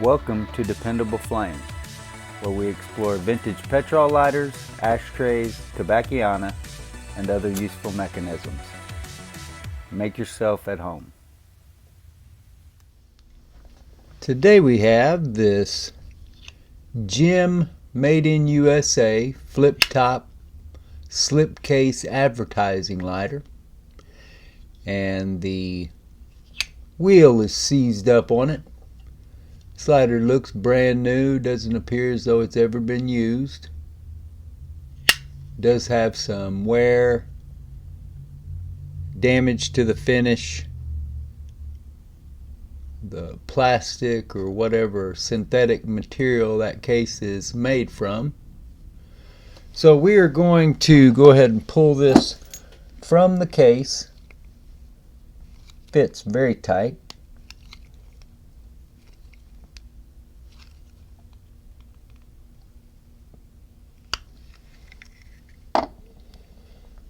Welcome to Dependable Flame, where we explore vintage petrol lighters, ashtrays, tobacciana, and other useful mechanisms. Make yourself at home. Today we have this Jim Made in USA flip top slipcase advertising lighter, and the wheel is seized up on it. This lighter looks brand new, doesn't appear as though it's ever been used. Does have some wear, damage to the finish, the plastic or whatever synthetic material that case is made from. So we are going to go ahead and pull this from the case. Fits very tight.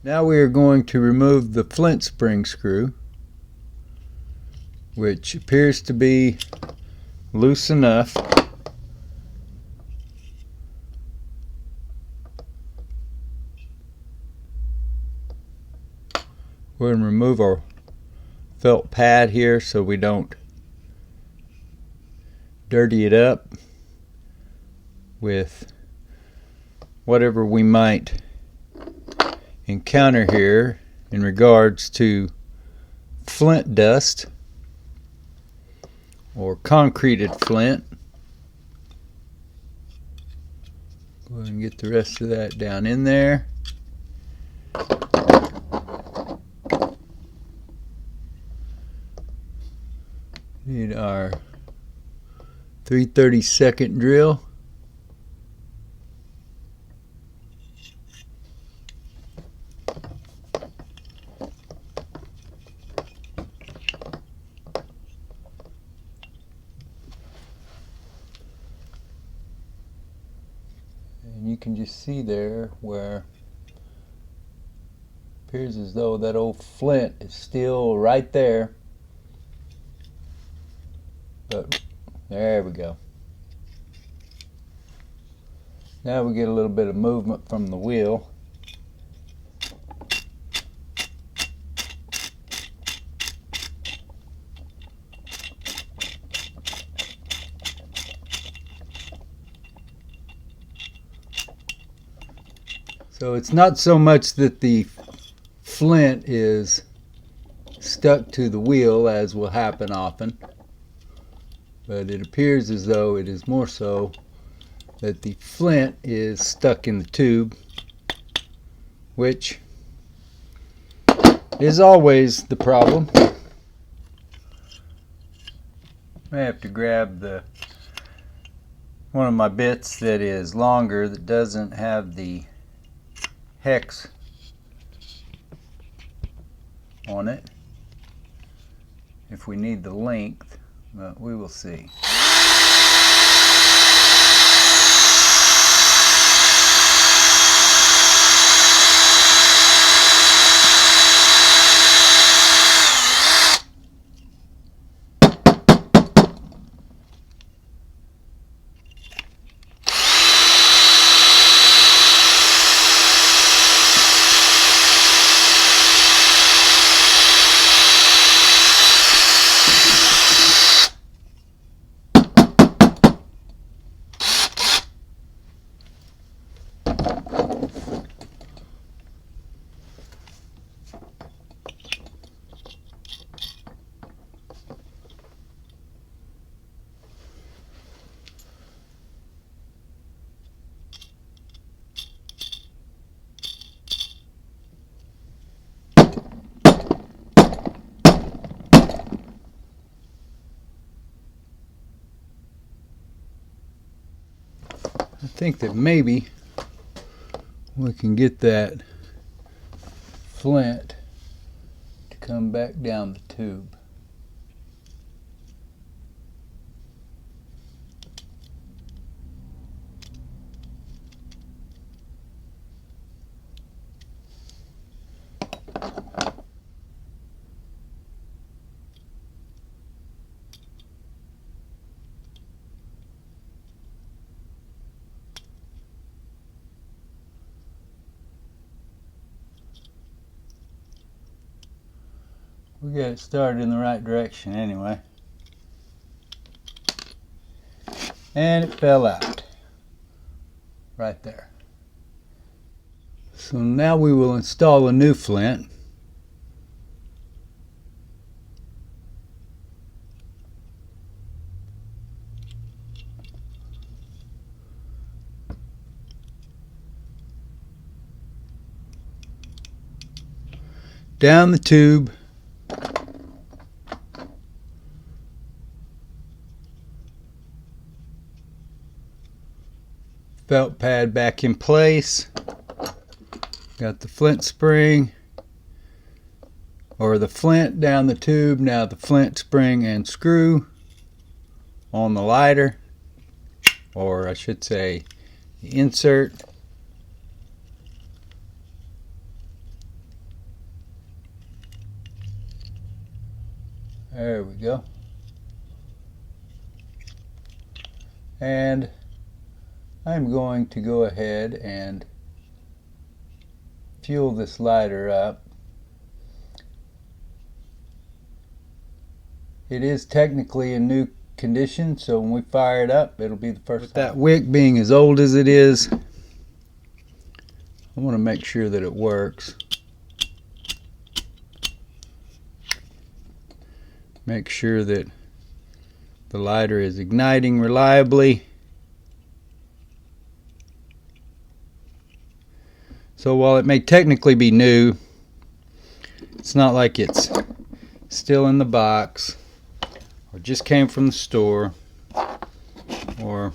Now we are going to remove the Flint spring screw, which appears to be loose enough. We're going to remove our felt pad here so we don't dirty it up with whatever we might encounter here in regards to flint dust or concreted flint. Go ahead and get the rest of that down in there. Need our 3/32 drill. And you can just see there where it appears as though that old flint is still right there. But there we go. Now we get a little bit of movement from the wheel. So it's not so much that the flint is stuck to the wheel, as will happen often, but it appears as though it is more so that the flint is stuck in the tube, which is always the problem. I have to grab one of my bits that is longer, that doesn't have the hex on it, if we need the length, but we will see. I think that maybe we can get that flint to come back down the tube. We got it started in the right direction anyway. And it fell out. Right there. So now we will install a new flint. Down the tube. Felt pad back in place. Got the flint spring, or the flint down the tube. Now the flint spring and screw on the lighter, or I should say the insert. There we go. And I'm going to go ahead and fuel this lighter up. It is technically in new condition, so when we fire it up, it'll be the first time. That wick being as old as it is, I want to make sure that it works. Make sure that the lighter is igniting reliably. So while it may technically be new, it's not like it's still in the box or just came from the store or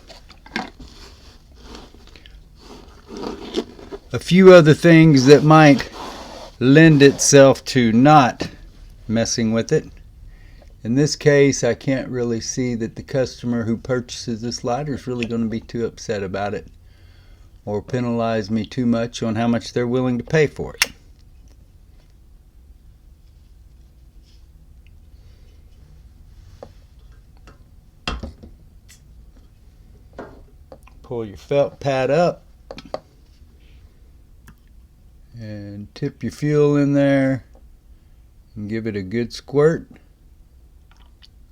a few other things that might lend itself to not messing with it. In this case, I can't really see that the customer who purchases this lighter is really going to be too upset about it or penalize me too much on how much they're willing to pay for it. Pull your felt pad up and tip your fuel in there and give it a good squirt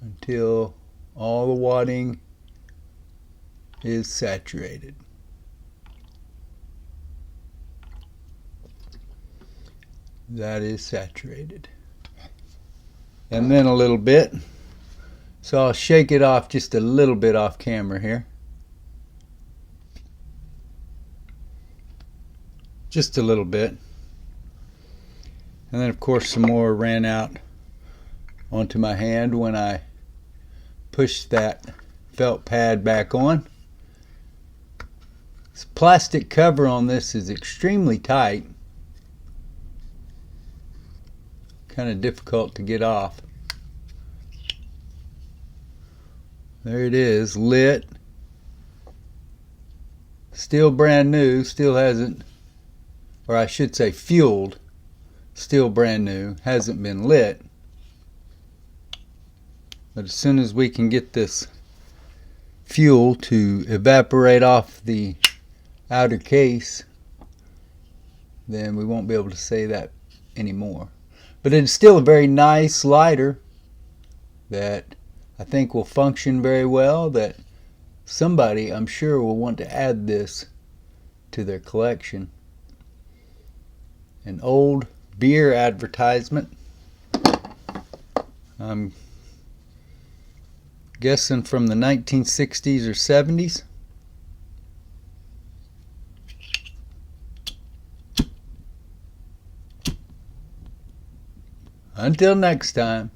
until all the wadding is saturated. That is saturated. And then a little bit. So I'll shake it off just a little bit off camera here. Just a little bit. And then of course some more ran out onto my hand when I pushed that felt pad back on. This plastic cover on this is extremely tight. Kind of difficult to get off. There it is, lit. Still brand new, still hasn't, or I should say fueled, still brand new, hasn't been lit. But as soon as we can get this fuel to evaporate off the outer case, then we won't be able to say that anymore. But it's still a very nice lighter that I think will function very well, that somebody, I'm sure, will want to add this to their collection. An old beer advertisement. I'm guessing from the 1960s or 70s. Until next time.